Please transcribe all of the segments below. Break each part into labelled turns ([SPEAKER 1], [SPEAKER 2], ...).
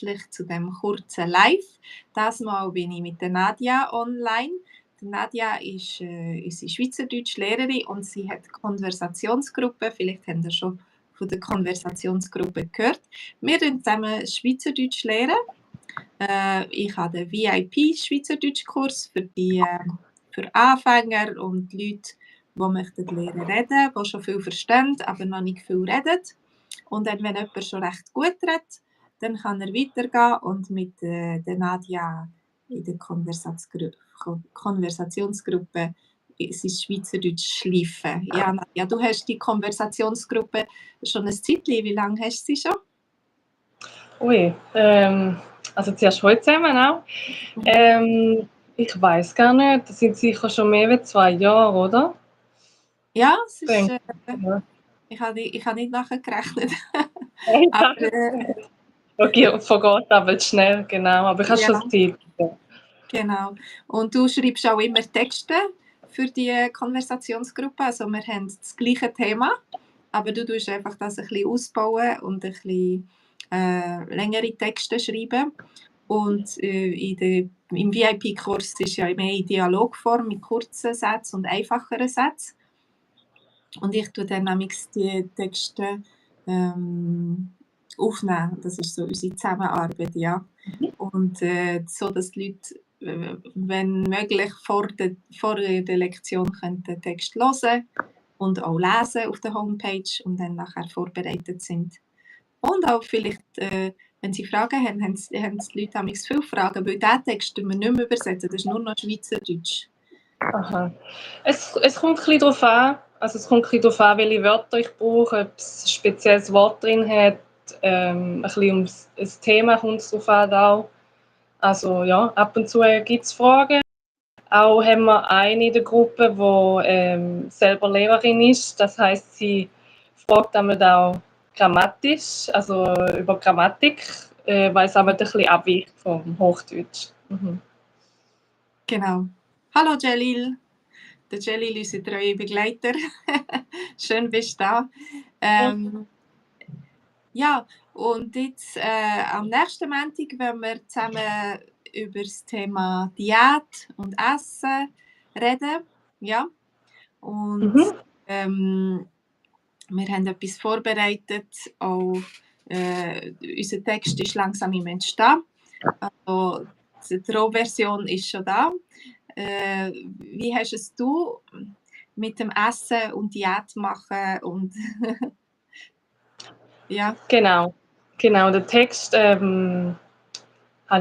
[SPEAKER 1] herzlich zu dem kurzen Live. Das Mal bin ich mit der Nadia online. Die Nadia ist unsere Schweizerdeutsch-Lehrerin und sie hat Konversationsgruppe. Vielleicht habt ihr schon von der Konversationsgruppe gehört. Wir lernen zusammen Schweizerdeutsch lernen. Ich habe den VIP-Schweizerdeutsch-Kurs für Anfänger und Leute, die möchten lernen reden, die schon viel verstehen, aber noch nicht viel reden. Und dann, wenn jemand schon recht gut redet, dann kann er weitergehen und mit der Nadia in der Konversationsgruppe sein Schweizerdeutsch schleifen. Ja, Nadia, du hast die Konversationsgruppe schon ein Zeitchen. Wie lange hast du sie schon?
[SPEAKER 2] Ui, also zuerst heute zusammen auch. Ich weiß gar nicht, das sind sicher schon mehr als 2 Jahre, oder?
[SPEAKER 1] Ja, es ist,
[SPEAKER 2] Ja.
[SPEAKER 1] ich habe nicht nachgerechnet.
[SPEAKER 2] Okay, vergeht aber schnell, genau. Aber ich habe schon Zeit.
[SPEAKER 1] Genau. Und du schreibst auch immer Texte für die Konversationsgruppe. Also wir haben das gleiche Thema, aber du tust einfach das ein bisschen ausbauen und ein bisschen längere Texte schreiben. Und im VIP-Kurs ist ja mehr in Dialogform mit kurzen Sätzen und einfacheren Sätzen. Und ich tue dann nämlich die Texte aufnehmen. Das ist so unsere Zusammenarbeit, ja. Und so, dass die Leute, wenn möglich, vor der Lektion den Text hören und auch lesen auf der Homepage und dann nachher vorbereitet sind. Und auch vielleicht, wenn sie Fragen haben, haben die Leute manchmal viele Fragen, weil diesen Text wir nicht mehr übersetzen, das ist nur noch Schweizerdeutsch.
[SPEAKER 2] Aha. Es kommt ein bisschen darauf an, also es kommt ein bisschen darauf an, welche Wörter ich brauche, ob es ein spezielles Wort drin hat, ein bisschen um das Thema kommt es darauf an auch. Also ja, ab und zu gibt es Fragen. Auch haben wir eine in der Gruppe, die selber Lehrerin ist, das heisst, sie fragt damit auch grammatisch, also über Grammatik, weil es aber ein bisschen abweicht vom Hochdeutsch. Mhm.
[SPEAKER 1] Genau. Hallo Jalil. Der Jalil ist unser treuer Begleiter. Schön bist du da. Ja, und jetzt am nächsten Montag wollen wir zusammen über das Thema Diät und Essen reden. Ja. Und wir haben etwas vorbereitet. Auch unser Text ist langsam im Entstehen. Also, die Rohversion ist schon da. Wie hast es du mit dem Essen und Diät machen und ja?
[SPEAKER 2] Genau, den Text habe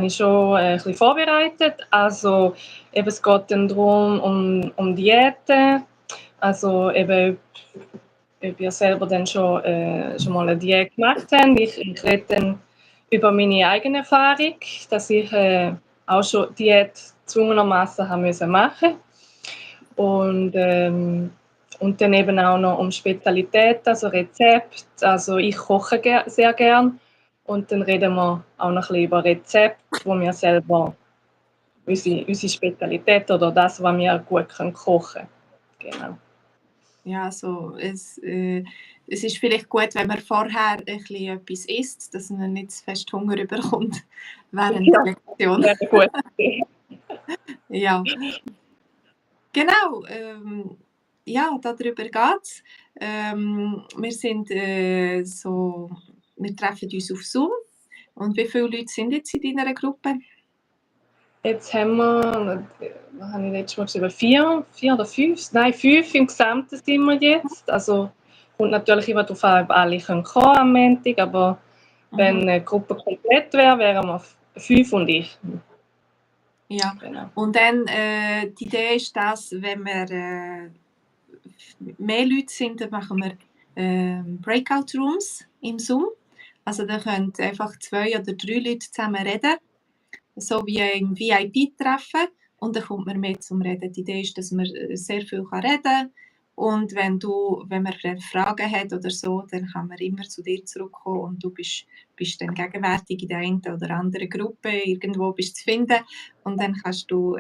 [SPEAKER 2] ich schon ein bisschen vorbereitet. Also eben, es geht dann darum, um Diäten. Also eben, ob ihr selber dann schon mal eine Diät gemacht habt. Ich rede dann über meine eigene Erfahrung, dass ich auch schon Diät gezwungenermaßen haben müssen machen. Und dann eben auch noch um Spezialitäten, also Rezepte. Also ich koche sehr gern. Und dann reden wir auch noch ein bisschen über Rezepte, wo wir selber unsere Spezialität oder das, was wir gut kochen können. Genau.
[SPEAKER 1] Ja, also es ist vielleicht gut, wenn man vorher ein bisschen etwas isst, dass man nicht zu fest Hunger bekommt während der Lektion.
[SPEAKER 2] Ja, gut.
[SPEAKER 1] Ja. Genau, ja, darüber geht es. Wir sind wir treffen uns auf Zoom. Und wie viele Leute sind jetzt in deiner Gruppe?
[SPEAKER 2] Jetzt haben wir, was habe ich letztes Mal geschrieben, 4 oder 5? Nein, 5 im Gesamten sind wir jetzt. Also kommt natürlich immer darauf an, ob alle kommen am Montag, aber wenn eine Gruppe komplett wäre, wären wir 5 und ich.
[SPEAKER 1] Ja,
[SPEAKER 2] genau.
[SPEAKER 1] Und dann die Idee ist, dass wenn wir mehr Leute sind, dann machen wir Breakout Rooms im Zoom. Also da können einfach 2 oder 3 Leute zusammen reden, so wie im VIP-Treffen. Und dann kommt man mehr zum Reden. Die Idee ist, dass man sehr viel reden kann. Und wenn man Fragen hat oder so, dann kann man immer zu dir zurückkommen und du bist dann gegenwärtig in der einen oder anderen Gruppe, irgendwo bist zu finden und dann kannst du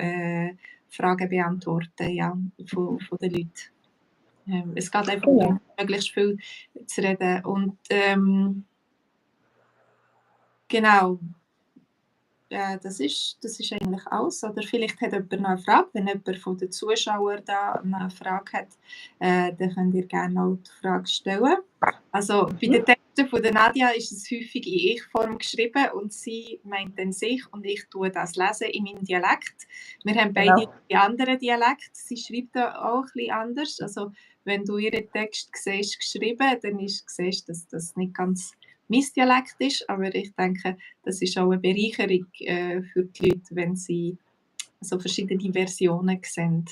[SPEAKER 1] Fragen beantworten, ja, von den Leuten. Es geht einfach darum, möglichst viel zu reden. Und genau, das ist eigentlich alles. Oder vielleicht hat jemand noch eine Frage. Wenn jemand von den Zuschauern da noch eine Frage hat, dann könnt ihr gerne noch die Frage stellen. Also bei den Texten von der Nadia ist es häufig in Ich-Form geschrieben und sie meint dann sich und ich tue das lesen in meinem Dialekt. Wir haben beide die anderen Dialekte. Sie schreibt da auch ein bisschen anders. Also wenn du ihren Text siehst, geschrieben, dann siehst du, dass das nicht ganz mein Dialekt ist, aber ich denke, das ist auch eine Bereicherung für die Leute, wenn sie so verschiedene Versionen sehen.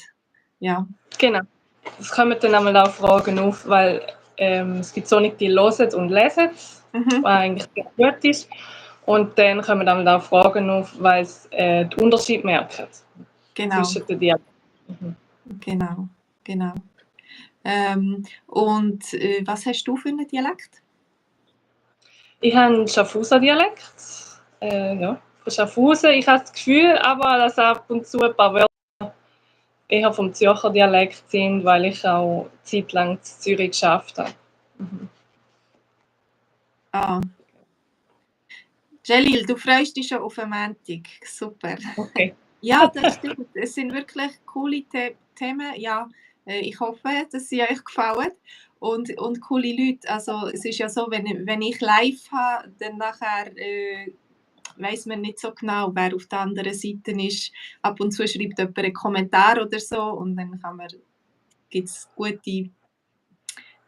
[SPEAKER 1] Ja.
[SPEAKER 2] Genau. Es kommen dann einmal auch Fragen auf, weil es gibt so nicht die hören und lesen, was eigentlich sehr gut ist. Und dann kommen dann auch Fragen auf, weil es den Unterschied merken zwischen den Dialekten.
[SPEAKER 1] Genau. Und was hast du für einen Dialekt?
[SPEAKER 2] Ich habe einen Schaffhauser Dialekt. Ja, von Schaffhausen. Ich habe das Gefühl, aber dass ab und zu ein paar Wörter eher vom Zürcher Dialekt sind, weil ich auch eine Zeit lang in Zürich gearbeitet habe.
[SPEAKER 1] Ah. Jalil, du freust dich schon auf den Montag. Super.
[SPEAKER 2] Okay.
[SPEAKER 1] Ja, das stimmt. Es sind wirklich coole Themen. Ja, ich hoffe, dass sie euch gefallen. Und coole Leute. Also es ist ja so, wenn ich live habe, dann nachher weiss man nicht so genau, wer auf der anderen Seite ist. Ab und zu schreibt jemand einen Kommentar oder so und dann gibt es gute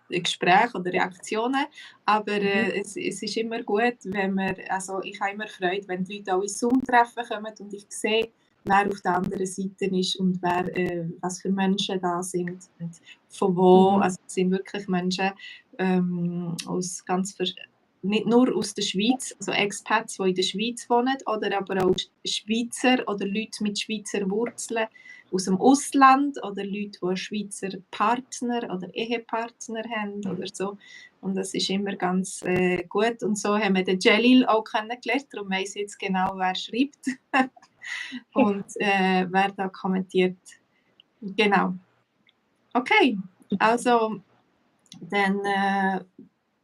[SPEAKER 1] Gespräche oder Reaktionen. Aber es ist immer gut, wenn also ich habe immer Freude, wenn die Leute auch ins Zoom-Treffen kommen und ich sehe, wer auf der anderen Seite ist und was für Menschen da sind und von wo. Also es sind wirklich Menschen aus nicht nur aus der Schweiz, also Expats, die in der Schweiz wohnen, oder aber auch Schweizer oder Leute mit Schweizer Wurzeln aus dem Ausland oder Leute, die einen Schweizer Partner oder Ehepartner haben oder so. Und das ist immer ganz gut. Und so haben wir den Jalil auch kennengelernt, darum weiss ich jetzt genau, wer schreibt und wer da kommentiert. Genau. Okay, also dann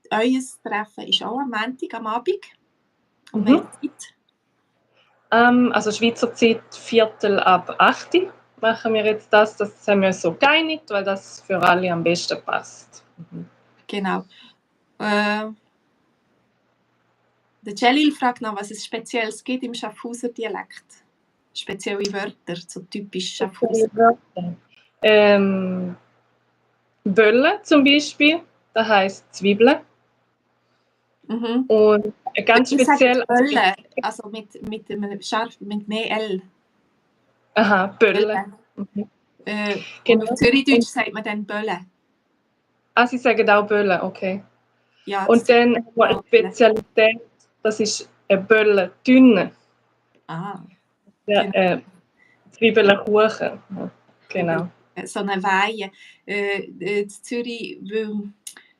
[SPEAKER 1] euer Treffen ist auch am Montag am Abend. Um welche Zeit?
[SPEAKER 2] Also Schweizer Zeit 7:45 machen wir jetzt das haben wir so geeinigt, weil das für alle am besten passt.
[SPEAKER 1] Genau. Der Jalil fragt noch, was es Spezielles gibt im Schaffhauser Dialekt. Spezielle Wörter, so typisch Schaffhauser.
[SPEAKER 2] Bölle zum Beispiel, das heisst Zwiebeln. Und ganz speziell.
[SPEAKER 1] Bölle, also mit einem Scharf, mit mehr L.
[SPEAKER 2] Aha, Bölle.
[SPEAKER 1] Genau. Und auf Zürichdeutsch sagt man dann Bölle.
[SPEAKER 2] Ah, Sie sagen auch Bölle, okay.
[SPEAKER 1] Ja,
[SPEAKER 2] und dann haben wir eine Spezialität, das ist eine Bölle dünne.
[SPEAKER 1] Ah.
[SPEAKER 2] Ja, Zwiebelkuchen. Genau.
[SPEAKER 1] So eine Weihe. In Zürich, weil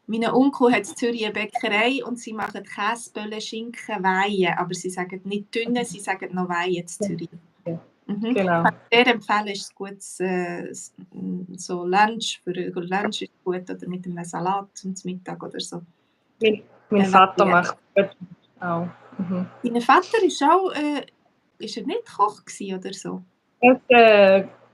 [SPEAKER 1] meine Onkel hat in Zürich eine Bäckerei und sie machen Käsebölle, Schinken, Weihe. Aber sie sagen nicht dünne, sie sagen noch Weihe in Zürich.
[SPEAKER 2] Ja. Genau.
[SPEAKER 1] Ich kann sehr empfehlen, ist gut so Lunch, für Lunch ist gut oder mit einem Salat zum Mittag oder so.
[SPEAKER 2] Mein Vater macht das auch.
[SPEAKER 1] Dein Vater ist auch, ist er nicht Koch gewesen oder so?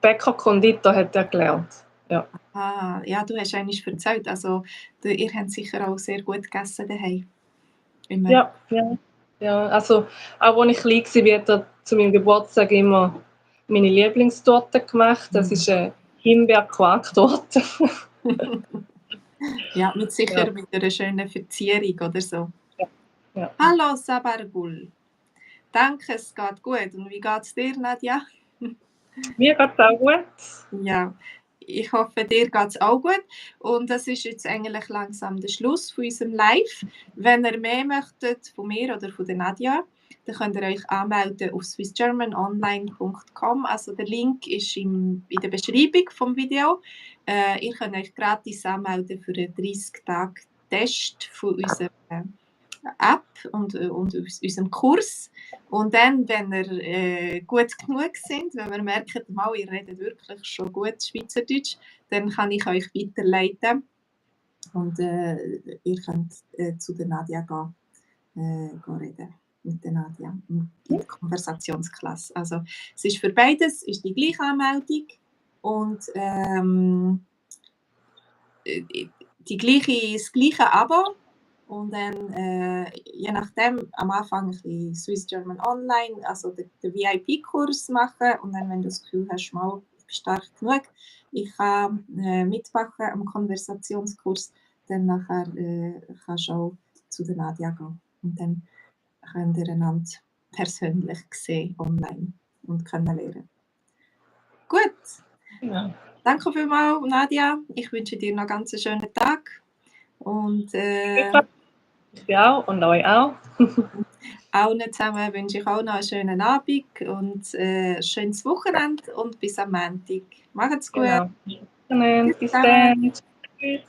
[SPEAKER 2] Bäcker-Konditor hat er gelernt. Ja.
[SPEAKER 1] Ah, ja, du hast eigentlich erzählt, also ihr habt sicher auch sehr gut gegessen daheim.
[SPEAKER 2] Ja, also auch als ich klein war, hat er zu meinem Geburtstag immer meine Lieblingstorte gemacht. Das ist eine Himbeer-Quark-Torte.
[SPEAKER 1] Ja, sicher mit einer schönen Verzierung oder so.
[SPEAKER 2] Ja.
[SPEAKER 1] Hallo Sabargul. Danke, es geht gut. Und wie geht es dir, Nadja?
[SPEAKER 2] Mir geht es auch gut.
[SPEAKER 1] Ja, ich hoffe, dir geht es auch gut. Und das ist jetzt eigentlich langsam der Schluss von unserem Live. Wenn ihr mehr möchtet von mir oder von der Nadja, dann könnt ihr euch anmelden auf swissgermanonline.com. Also der Link ist in der Beschreibung vom Video. Ihr könnt euch gratis anmelden für einen 30-Tage-Test von unserer App und unserem Kurs. Und dann, wenn ihr gut genug sind, wenn wir merken, mal, ihr redet wirklich schon gut Schweizerdeutsch, dann kann ich euch weiterleiten und ihr könnt zu der Nadja gehen reden. mit der Nadia in der Konversationsklasse. Also es ist für beides ist die gleiche Anmeldung und das gleiche Abo. Und dann, je nachdem, am Anfang ein bisschen Swiss German Online, also den VIP-Kurs machen. Und dann, wenn du das Gefühl hast, mal, ich bin stark genug, ich kann mitmachen am Konversationskurs, dann nachher kannst du auch zu der Nadia gehen. Und dann könnt ihr einander persönlich sehen online und kennenlernen. Gut.
[SPEAKER 2] Ja.
[SPEAKER 1] Danke vielmals, Nadia. Ich wünsche dir noch ganz einen schönen Tag. Und
[SPEAKER 2] ich auch und euch auch.
[SPEAKER 1] allen zusammen wünsche ich auch noch einen schönen Abend und ein schönes Wochenende und bis am Montag. Macht's gut.
[SPEAKER 2] Genau. Bis dann. Tschüss.